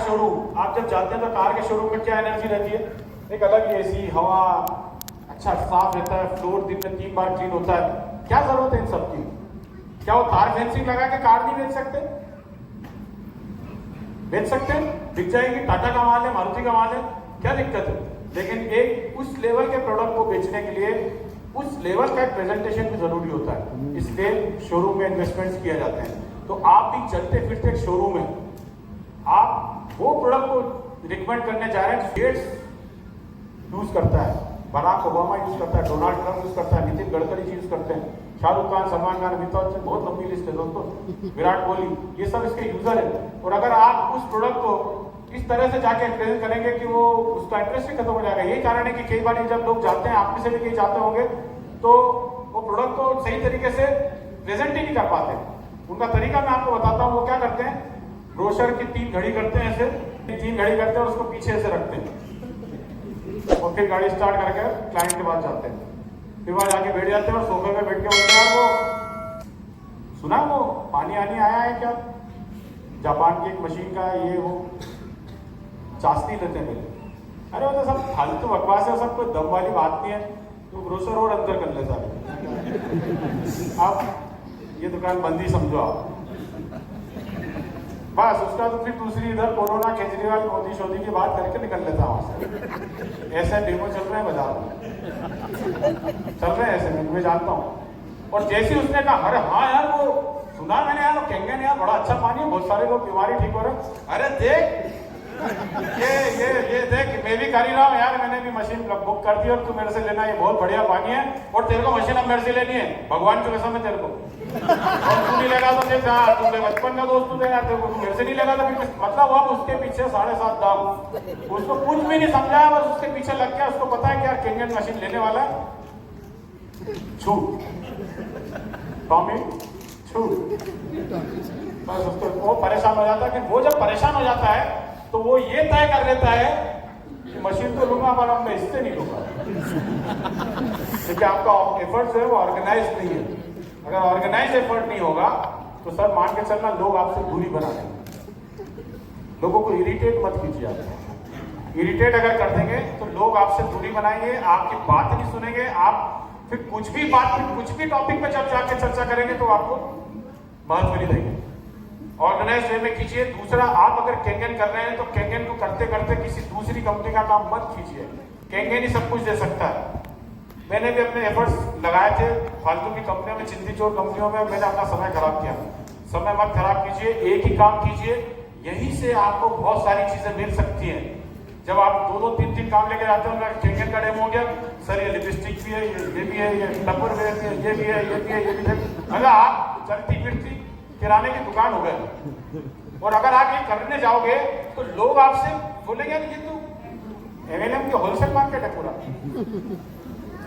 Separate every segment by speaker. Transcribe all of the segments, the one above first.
Speaker 1: Showroom, आप जब जाते हैं तो कार के शोरूम में क्या एनर्जी रहती है? एक अलग एसी, हवा, अच्छा साफ रहता है, फ्लोर दिन में 3 बार क्लीन होता है। क्या जरूरत है इन सब की? क्या वो तार फेंसिंग लगा के कार नहीं बेच सकते? बेच सकते हैं, बिक जाएगी, टाटा का माल है, मारुति का माल है, क्या दिक्कत है? लेकिन एक उस लेवल के प्रोडक्ट को बेचने के लिए उस लेवल का एक प्रेजेंटेशन भी जरूरी होता है, इसलिए शोरूम में इन्वेस्टमेंट्स किए जाते हैं। तो आप भी चलते फिरते एक शोरूम है, आप वो प्रोडक्ट को रिकमेंड करने जा रहे हैं। गेट्स यूज करता है, बराक ओबामा यूज करता है, डोनाल्ड ट्रंप यूज करता है, नितिन गडकरी यूज करते हैं, शाहरुख खान, सलमान खान, अमिताभ बच्चन, बहुत लंबी लिस्ट है दोस्तों, विराट कोहली, ये सब इसके यूजर है। और अगर आप उस प्रोडक्ट को इस तरह से जाके एक्सप्लेन करेंगे कि वो उसका इंटरेस्ट ही खत्म हो जाएगा। यही कारण है कि कई बार जब लोग जाते हैं, आप में से भी कई जाते होंगे, तो वो प्रोडक्ट को सही तरीके से प्रेजेंट ही नहीं कर पाते। उनका तरीका मैं आपको बताता हूँ, वो क्या करते हैं, ब्रोशर की 3 घड़ी करते हैं, ऐसे 3 घड़ी करते हैं और उसको पीछे से रखते हैं और फिर गाड़ी स्टार्ट करके क्लाइंट के पास जाते हैं। फिर वहां जाके बैठ जाते हैं और सोफे पे बैठ के बोलते हैं, वो सुना वो पानी आनी आया है क्या, जापान की एक मशीन का ये वो चाशनी लेते हैं पहले। अरे वो तो सब फालतू बकवास है, सब कोई दम वाली बात नहीं है, तो ब्रोशर और अंदर कर ले सारे। अब ये दुकान बंद ही समझो आप, बस उसका तो फिर दूसरी इधर कोरोना, केजरीवाल, मोदी शोदी की बात करके निकल लेता वहां से। ऐसे डेमो चल रहे हैं बाजार में, चल रहे हैं ऐसे, मैं जानता हूँ। और जैसे उसने कहा, अरे हाँ यार वो सुना मैंने यार, केंगन यार बड़ा अच्छा पानी है, बहुत सारे लोग बीमारी ठीक हो रहे हैं। अरे देख ये देख, मैं भी कर ही रहा हूँ यार, मैंने भी मशीन बुक कर दी और तू मेरे से लेना, ये बहुत बढ़िया पानी है और तेरे को मशीन अब मेरे से लेनी है, भगवान की कसम है तेरे को। और तू नहीं लगा तो देख, तू बचपन का दोस्त तू यार, तेरे को मेरे से नहीं लगा तो फिर मतलब अब उसके पीछे 7.5 दाम, उसको कुछ भी नहीं समझाया, बस उसके पीछे लग गया। उसको पता है कि यार केंगन मशीन लेने वाला है, छूट टॉमी छूट, बस उसको वो परेशान हो जाता है। कि वो जब परेशान हो जाता है तो वो ये तय कर लेता है कि मशीन तो लूंगा पर अब मैं इससे नहीं लूंगा, क्योंकि आपका एफर्ट जो है वो ऑर्गेनाइज नहीं है। अगर ऑर्गेनाइज एफर्ट नहीं होगा तो सर मान के चलना लोग आपसे दूरी बना देंगे। लोगों को इरिटेट मत कीजिए आप, इरिटेट अगर कर देंगे तो लोग आपसे दूरी बनाएंगे, आपकी बात नहीं सुनेंगे। आप फिर कुछ भी बात में, कुछ भी टॉपिक पे जब जाके चर्चा करेंगे तो आपको महत्व नहीं देंगे। ऑर्गेनाइज वे में कीजिए। दूसरा, आप अगर केंगन कर रहे हैं तो केंगन को करते करते किसी दूसरी कंपनी का काम मत कीजिए, केंगन ही सब कुछ दे सकता है। मैंने भी अपने एफर्ट्स लगाए थे फालतू की कंपनियों में, चिंदी चोर कंपनियों में, मैंने अपना समय खराब किया। समय मत खराब कीजिए, एक ही काम कीजिए, यहीं से आपको बहुत सारी चीजें मिल सकती हैं। जब आप 2-2, 3-3 काम लेके जाते हो, केंगन का डेमो हो गया, सर ये लिपस्टिक भी है, ये भी है, ये टपर वेयर भी है, ये भी है, ये भी है, ये भी है। अगर आप चलती फिरती किराने की दुकान हो गए और अगर आप ये करने जाओगे तो लोग आपसे बोलेंगे कि तू एमएलएम की होलसेल मार्केट है पूरा।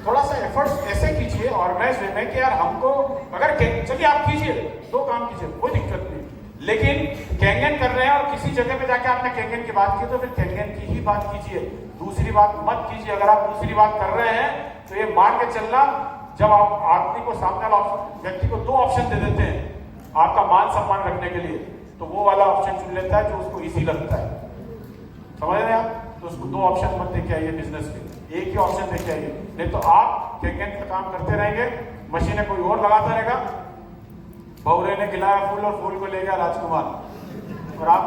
Speaker 1: थोड़ा सा एफर्ट्स ऐसे कीजिए ऑर्गेनाइज वे में कि यार हमको, अगर चलिए आप कीजिए, 2 काम कीजिए, कोई दिक्कत नहीं, लेकिन केंगन कर रहे हैं और किसी जगह पे जाके आपने केंगन की बात की तो फिर केंगन की ही बात कीजिए, दूसरी बात मत कीजिए। अगर आप दूसरी बात कर रहे हैं तो ये मान के चलना, जब आप आदमी को, सामने वाला व्यक्ति को 2 ऑप्शन दे देते हैं आपका मान सम्मान रखने के लिए, तो वो वाला ऑप्शन चुन लेता है जो उसको इजी लगता है। समझ रहे हैं आप? तो उसको 2 ऑप्शन मत देके आइए बिजनेस के, एक ही ऑप्शन देके आइए, नहीं तो आप केंगन का काम करते रहेंगे, मशीनें कोई और लगाता रहेगा। भौरे ने खिलाया फूल और फूल को ले गया राजकुमार, और आप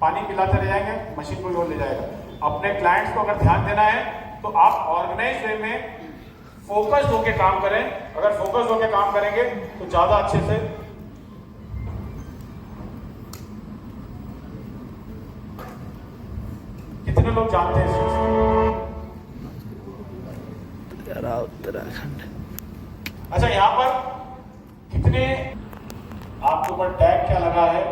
Speaker 1: पानी पिलाते रह जाएंगे, मशीन कोई और ले जाएगा। अपने क्लाइंट्स को अगर ध्यान देना है तो आप ऑर्गेनाइज वे में फोकस्ड होकर काम करें। अगर फोकस्ड होकर काम करेंगे तो ज्यादा अच्छे से कितने लोग जानते हैं इस चीज को?
Speaker 2: उत्तराखंड।
Speaker 1: अच्छा, यहाँ पर कितने आपके ऊपर टैग क्या लगा है,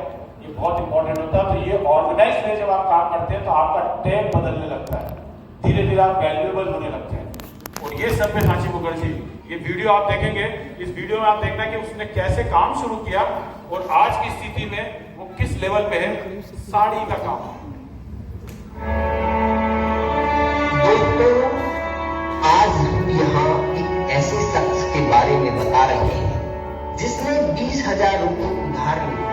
Speaker 1: ये बहुत इंपॉर्टेंट होता है। तो ये ऑर्गेनाइज में जब आप काम करते हैं तो आपका टैग बदलने लगता है, धीरे धीरे आप वैल्यूएबल होने लगते हैं। और ये सब में सांची मुखर्जी, ये वीडियो आप देखेंगे, इस वीडियो में आप देखना कि उसने कैसे काम शुरू किया और आज की स्थिति में वो किस लेवल पे है, साड़ी का काम।
Speaker 3: दोस्तों, आज हम यहाँ एक ऐसे शख्स के बारे में बता रहे हैं जिसने 20,000 रुपये उधार लिए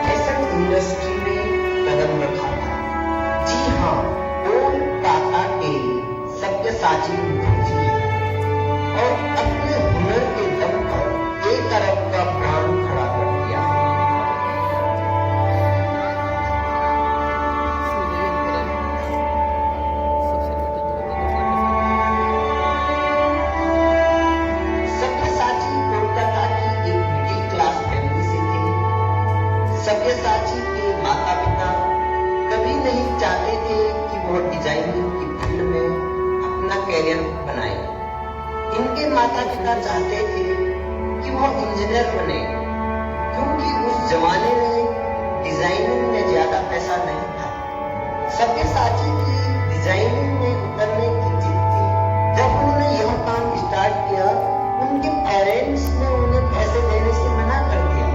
Speaker 3: फैशन इंडस्ट्री में कदम रखा था। सब्यसाची मुखर्जी और अपने हुनर के दम पर 1 अरब का ब्रांड खड़ा कर दिया। सब्यसाची कोलकाता की एक मिडिल क्लास फैमिली से थे। सब्यसाची के माता पिता कभी नहीं चाहते थे कि वो डिजाइनिंग की फील्ड में अपना कैरियर बनाए। इनके माता पिता चाहते थे कि वो इंजीनियर बने, क्योंकि उस जमाने में डिजाइनिंग में ज्यादा पैसा नहीं था। सब्यसाची की डिजाइनिंग में उतरने की जिद थी। जब उन्होंने यह काम स्टार्ट किया, उनके पेरेंट्स ने उन्हें पैसे देने से मना कर दिया,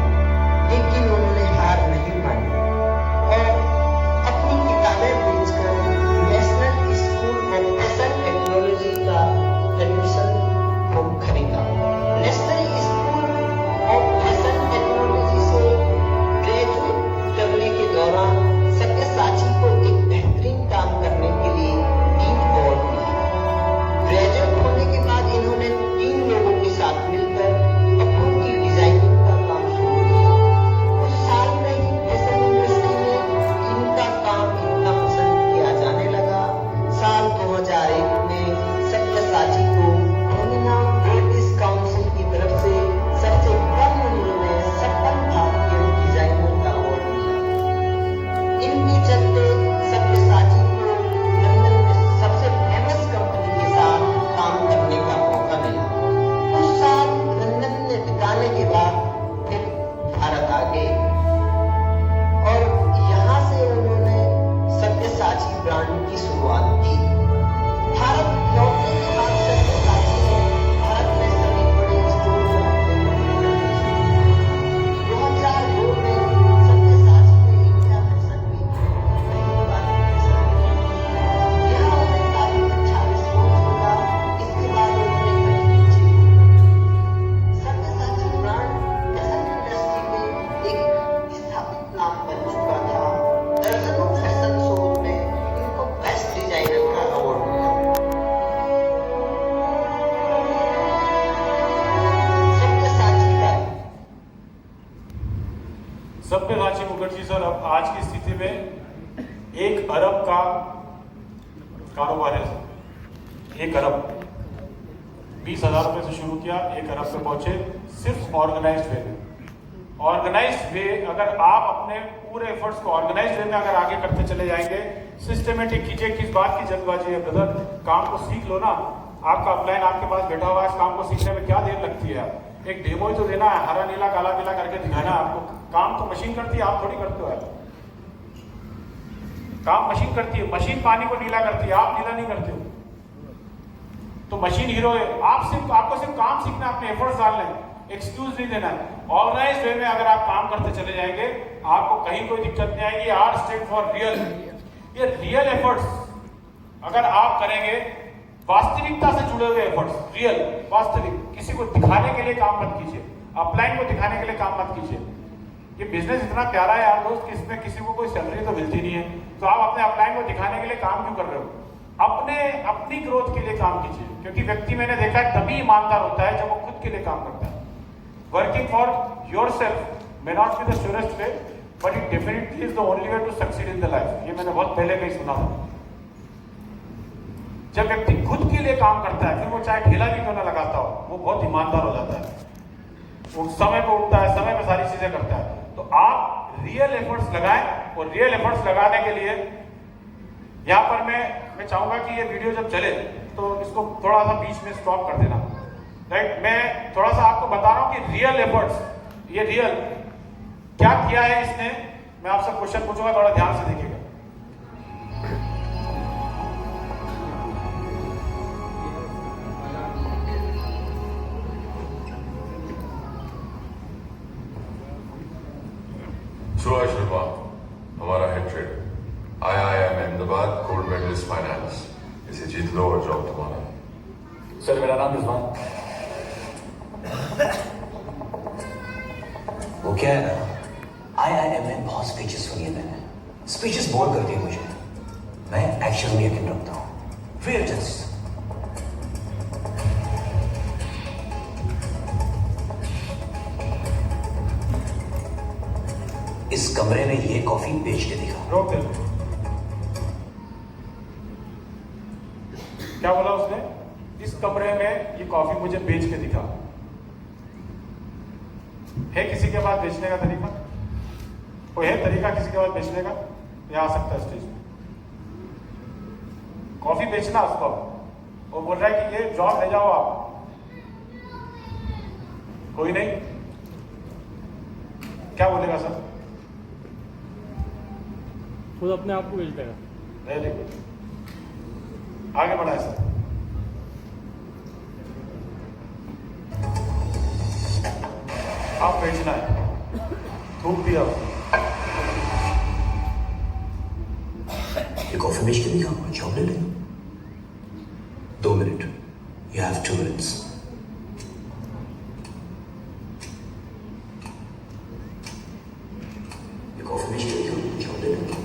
Speaker 3: लेकिन उन्होंने हार नहीं मानी और अपनी किताबें बेचकर national school of fashion technology का एडमिशन फॉर्म खरीदा। National school of fashion technology से ग्रेजुएट करने के दौरान सब्यसाची को एक बेहतरीन काम करने के लिए 3 अवार्ड मिले। ग्रेजुएट होने के बाद इन्होंने 3 लोगों के साथ मिलकर कपड़ों की डिजाइनिंग का काम शुरू किया। कुछ साल में ही फैशन इंडस्ट्री में इनका काम इतना पसंद किया जाने लगा। साल 2001 में सब्यसाची को नॉमिनल ब्रिटिश काउंसिल की तरफ से सबसे कम उम्र में सफल भारतीय डिजाइनर का अवार्ड मिला। इनके चलते सब्यसाची को लंदन में सबसे फेमस कंपनी के साथ काम करने का मौका मिला। कुछ साल लंदन में बिताने के बाद फिर भारत आ गए और यहाँ से उन्होंने सब्यसाची ब्रांड की शुरुआत की। भारत लौटने के बाद सब्यसाची ने भारत में सभी बड़े स्टोर में अपने कपड़े रखने शुरू किए। 2002 में सब्यसाची ने इंडिया फैशन वीक पहली बार फैशन वीक यहाँ उन्हें काफी अच्छा रिस्पॉन्स मिला। इसके बाद उन्होंने कहीं पीछे नहीं। सब्यसाची ब्रांड फैशन इंडस्ट्री में एक स्थापित नाम बन चुका था। दर्जनों फैशन शो में इनको बेस्ट डिजाइनर का अवार्ड मिला। सब्यसाची का
Speaker 1: सब्यसाची मुखर्जी सर अब आज की स्थिति में 1 अरब का कारोबार है सर। 1 अरब 20,000 रुपए से शुरू किया, 1 अरब पे पहुंचे, सिर्फ ऑर्गेनाइज्ड वे में। ऑर्गेनाइज्ड वे, अगर आप अपने पूरे एफर्ट्स को ऑर्गेनाइज्ड वे में अगर आगे करते चले जाएंगे, सिस्टमेटिक कीजिए। किस बात की जल्दबाजी है ब्रदर, काम को सीख लो ना। आपका अपलाइन आपके पास बैठा हुआ है, इस काम को सीखने में क्या देर लगती है? एक डेमो ही तो देना है, हरा नीला काला पीला करके दिखाना है आपको। काम तो मशीन करती है, आप थोड़ी करते हो। काम मशीन करती है, मशीन पानी को नीला करती है, आप नीला नहीं करते हो। तो मशीन हीरो है। आपको सिर्फ काम सीखना है, अपने एफर्ट्स डालने हैं, एक्सक्यूज नहीं देना है। ऑर्गेनाइज्ड वे में अगर आप काम करते चले जाएंगे, आपको कहीं कोई दिक्कत नहीं आएगी। R stand for real. ये रियल एफर्ट्स अगर आप करेंगे, वास्तविकता से जुड़े हुए एफर्ट्स, रियल वास्तविक, किसी को दिखाने के लिए काम मत कीजिए, अपलाइन को दिखाने के लिए काम मत कीजिए। ये बिजनेस इतना प्यारा है यार दोस्त कि इसमें किसी को कोई सैलरी तो मिलती नहीं है, तो आप अपने अपलाइन को दिखाने के लिए काम क्यों कर रहे हो? अपनी ग्रोथ के लिए काम कीजिए, क्योंकि व्यक्ति मैंने देखा है तभी ईमानदार होता है जब वो खुद के लिए काम करता है। Working for your self may not be the surest way, but it definitely is the only way to succeed in the life. ये मैंने बहुत पहले कहीं सुना था। जब व्यक्ति खुद के लिए काम करता है, फिर वो चाहे ठेला भी क्यों ना लगाता हो, वो बहुत ईमानदार हो जाता है। वो समय पर उठता है, समय पर सारी चीजें करता है। तो आप रियल एफर्ट्स लगाएं, और रियल एफर्ट्स लगाने के लिए यहाँ पर मैं चाहूंगा कि ये वीडियो जब चले तो इसको थोड़ा सा बीच में स्टॉप कर देना। राइट, मैं थोड़ा सा आपको बता रहा हूँ कि रियल एफर्ट्स, ये रियल क्या किया है इसने। मैं आपसे क्वेश्चन पूछूंगा, थोड़ा ध्यान से देखिएगा।
Speaker 2: सुभाष शर्मा हमारा head trader, IIM Ahmedabad gold medalist finance. इसे जीत लो और जॉब तुम्हारा।
Speaker 1: सर मेरा नाम रिजवान।
Speaker 4: वो क्या है ना, IIM में बहुत स्पीचेस सुनी है मैंने। स्पीचेस बोर करती है मुझे। मैं एक्शन में यकीन रखता हूँ। रियल जस्ट इस कमरे में ये कॉफी बेच के दिखा।
Speaker 1: रोक दे। क्या बोला उसने? इस कमरे में ये कॉफी मुझे बेच के दिखा। है किसी के पास बेचने का तरीका? कोई है तरीका किसी के पास बेचने का? ये आ सकता है स्टेज में, कॉफी बेचना उसको। वो बोल रहा है कि ये जॉब ले जाओ आप। कोई नहीं, क्या बोलेगा सर?
Speaker 5: खुद अपने आप को बेच देगा।
Speaker 1: वेरी गुड, आगे बढ़ाए सर। आप बेचना है, थूक दिया उसने।
Speaker 4: ये कॉफी बेच के दिखा और जॉब ले ले। 2 मिनट, यू हैव 2 मिनट्स। ये कॉफी बेच के दिखा, जॉब ले ले।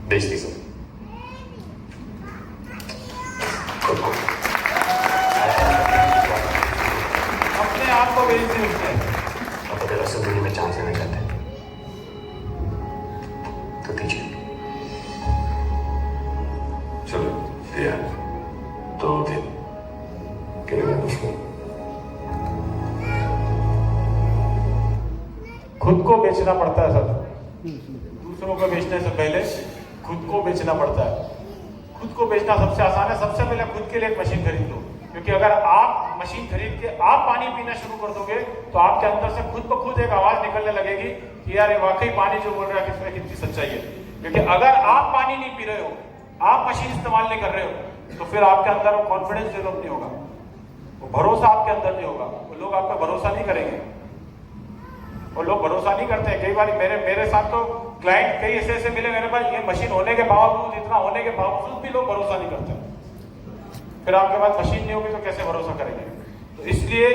Speaker 4: बेच दी सर।
Speaker 1: अपने आप को बेच दी उसने।
Speaker 4: अब अगर असल दुनिया में चांस लेना चाहते हैं तो दीजिए।
Speaker 2: चलो दिया 2 दिन के लिए उसको
Speaker 1: खुद को बेचना पड़ता है सर। दूसरों को बेचने से पहले खुद को बेचना पड़ता है। खुद को बेचना सबसे आसान है। सबसे पहले खुद के लिए एक मशीन खरीद लो, क्योंकि अगर आप मशीन खरीद के आप पानी पीना शुरू कर दोगे तो आपके अंदर से खुद ब खुद एक आवाज निकलने लगेगी कि यार ये वाकई पानी जो बोल रहा है इसमें कितनी सच्चाई है। क्योंकि अगर आप पानी नहीं पी रहे हो, आप मशीन इस्तेमाल नहीं कर रहे हो, तो फिर आपके अंदर वो कॉन्फिडेंस डेवलप नहीं होगा, वो भरोसा आपके अंदर नहीं होगा, वो लोग आप पे भरोसा नहीं करेंगे। और लोग भरोसा नहीं करते हैं। कई बार मेरे साथ तो क्लाइंट कई ऐसे मिले मेरे पास, ये मशीन होने के बावजूद, इतना होने के बावजूद भी लोग भरोसा नहीं करते। फिर आपके पास मशीन नहीं होगी तो कैसे भरोसा करेंगे? तो इसलिए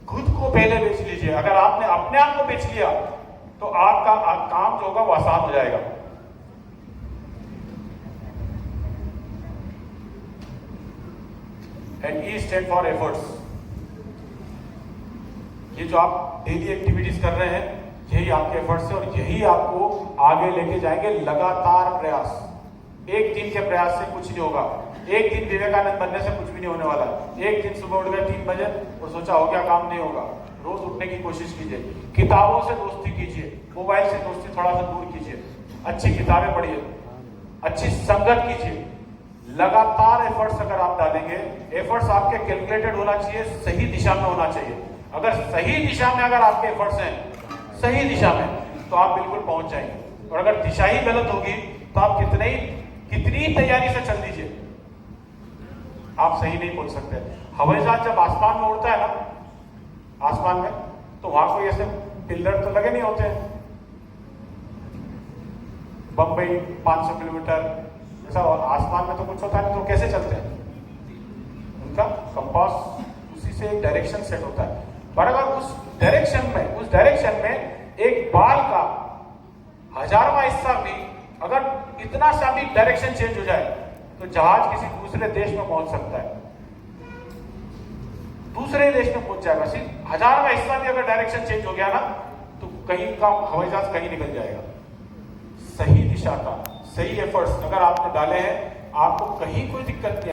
Speaker 1: खुद को पहले बेच लीजिए। अगर आपने अपने आप को बेच लिया तो आपका काम जो होगा वो आसान हो जाएगा। And E stand for efforts. ये जो आप डेली एक्टिविटीज कर रहे हैं, यही आपके एफर्ट्स है और यही आपको आगे लेके जाएंगे। लगातार प्रयास, एक दिन के प्रयास से कुछ नहीं होगा। एक दिन विवेकानंद बनने से कुछ भी नहीं होने वाला। एक दिन सुबह उठ गए 3 बजे और सोचा हो गया, काम नहीं होगा। रोज उठने की कोशिश कीजिए, किताबों से दोस्ती कीजिए, मोबाइल से दोस्ती थोड़ा सा दूर कीजिए, अच्छी किताबें पढ़िए, अच्छी संगत कीजिए। लगातार एफर्ट्स अगर आप डालेंगे, एफर्ट्स आपके कैलकुलेटेड होना चाहिए, सही दिशा में होना चाहिए। अगर सही दिशा में अगर आपके एफर्ट्स हैं, सही दिशा में, तो आप बिल्कुल पहुंच जाएंगे। और अगर दिशा ही गलत होगी तो आप कितनी तैयारी से चल दीजिए, आप सही नहीं पहुंच सकते। हवाई जहाज जब आसमान में उड़ता है ना, आसमान में, तो वहां कोई ऐसे पिलर तो लगे नहीं होते हैं। बंबई 500 किलोमीटर ऐसा, और आसमान में तो कुछ होता नहीं, तो कैसे चलते हैं? उनका कंपास, उसी से एक डायरेक्शन सेट होता है। पर अगर उस डायरेक्शन में एक बाल का 1000वां हिस्सा भी, अगर इतना सा भी डायरेक्शन चेंज हो जाए तो जहाज किसी दूसरे देश में पहुंच सकता है, दूसरे देश में पहुंच जाएगा। सिर्फ 1000वां हिस्सा भी अगर डायरेक्शन चेंज हो गया ना, तो कहीं का हवाई जहाज कहीं निकल जाएगा। सही दिशा का, सही एफर्ट्स अगर आपने डाले हैं, आपको कहीं कोई दिक्कत नहीं।